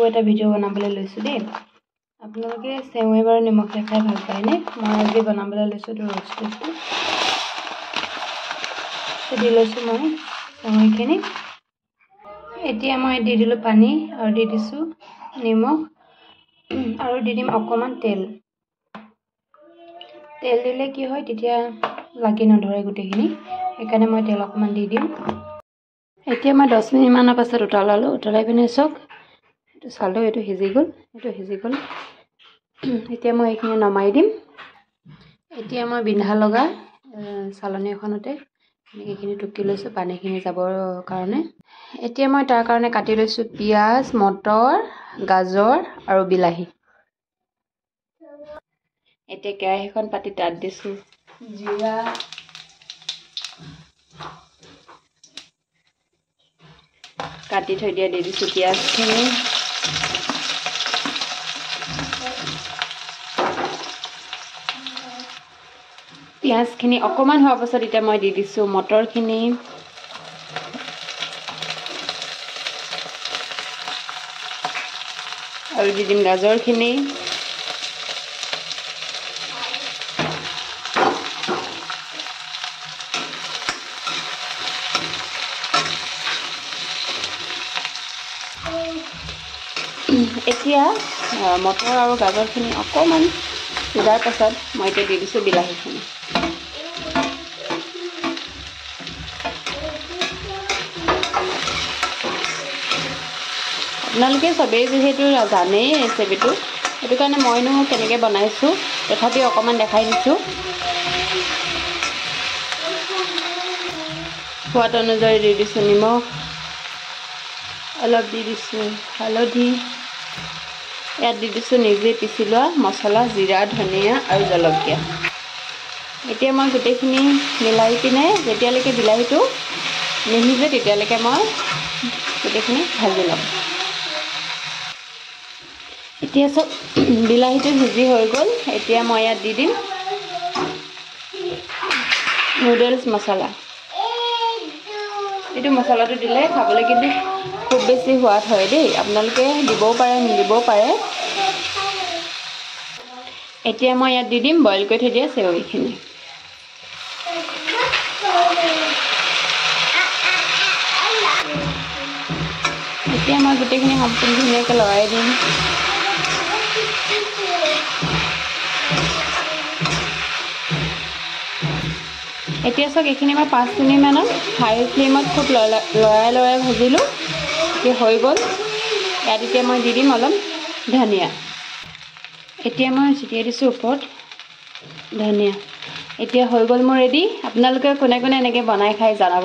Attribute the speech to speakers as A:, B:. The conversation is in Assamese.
A: এটা ভিডিও বনাবলৈ লৈছোঁ দেই। আপোনালোকে চেৱাই বাৰু নিমখ খাই ভাল পায়নে? মই আজি বনাবলৈ লৈছোঁ এইটো ৰ'ষ্টেডটো। দি লৈছোঁ মই চেৱাইখিনি। এতিয়া মই দি দিলোঁ পানী আৰু দি দিছোঁ নিমখ আৰু দি দিম অকণমান তেল। তেল দিলে কি হয় তেতিয়া লাগি নধৰে গোটেইখিনি, সেইকাৰণে মই তেল অকণমান দি দিম। এতিয়া মই 10 মিনিটমানৰ পাছত উতলালোঁ। উতলাই পিনে চাওক এইটো চালোঁ, এইটো সিজি গ'ল, এইটো সিজি গ'ল। এতিয়া মই এইখিনি নমাই দিম। এতিয়া মই বিন্ধা লগা চালনী এখনতে এইখিনি টুকি লৈছোঁ পানীখিনি যাবৰ কাৰণে। এতিয়া মই তাৰ কাৰণে কাটি লৈছোঁ পিঁয়াজ, মটৰ, গাজৰ আৰু বিলাহী। এতিয়া কেৰাহীখন পাতি তাত দিছোঁ জিৰা, কাটি থৈ দিয়া দি দিছোঁ পিঁয়াজখিনি, পিঁয়াজখিনি অকণমান হোৱাৰ পাছত এতিয়া মই দি দিছোঁ মটৰখিনি, আৰু দি দিম গাজৰখিনি, এতিয়া মটৰ আৰু গাজৰখিনি অকণমান সিজাৰ পাছত মই এতিয়া দি দিছোঁ বিলাহীখিনি। আপোনালোকে চবেই যিহেতু জানেই ৰেচিপিটো, সেইটো কাৰণে মইনো কেনেকৈ বনাইছোঁ তথাপি অকণমান দেখাই দিছোঁ। সোৱাদ অনুযায়ী দি দিছোঁ নিমখ, অলপ দি দিছোঁ হালধি, ইয়াত দি দিছোঁ নিজে পিচি লোৱা মছলা জিৰা, ধনিয়া আৰু জলকীয়া। এতিয়া মই গোটেইখিনি মিলাই পিনে যেতিয়ালৈকে বিলাহীটো নিসিজে তেতিয়ালৈকে মই গোটেইখিনি ভাজি ল'ম। এতিয়া চব বিলাহীটো সিজি হৈ গ'ল। এতিয়া মই ইয়াত দি দিম নুডলছ মছলা। এইটো মছলাটো দিলে খাবলৈ কিন্তু খুব বেছি সোৱাদ হয় দেই, আপোনালোকে দিবও পাৰে নিদিবও পাৰে। এতিয়া মই ইয়াত দি দিম বইল কৰি থৈ দিয়া চেৱাইখিনি। এতিয়া মই গোটেইখিনি সম্পূৰ্ণ ধুনীয়াকৈ লৰাই দিম। এতিয়া চাওক এইখিনি মই 5 মিনিটমানত হাই ফ্লেমত খুব লৰাই ভাজিলোঁ। এতিয়া হৈ গ'ল। ইয়াত এতিয়া মই দি দিম অলপ ধনিয়া। এতিয়া মই ছটিয়াই দিছোঁ ওপৰত ধনিয়া। এতিয়া হৈ গ'ল মোৰ ৰেডি। আপোনালোকে কোনে কোনে এনেকৈ বনাই খাই জনাব।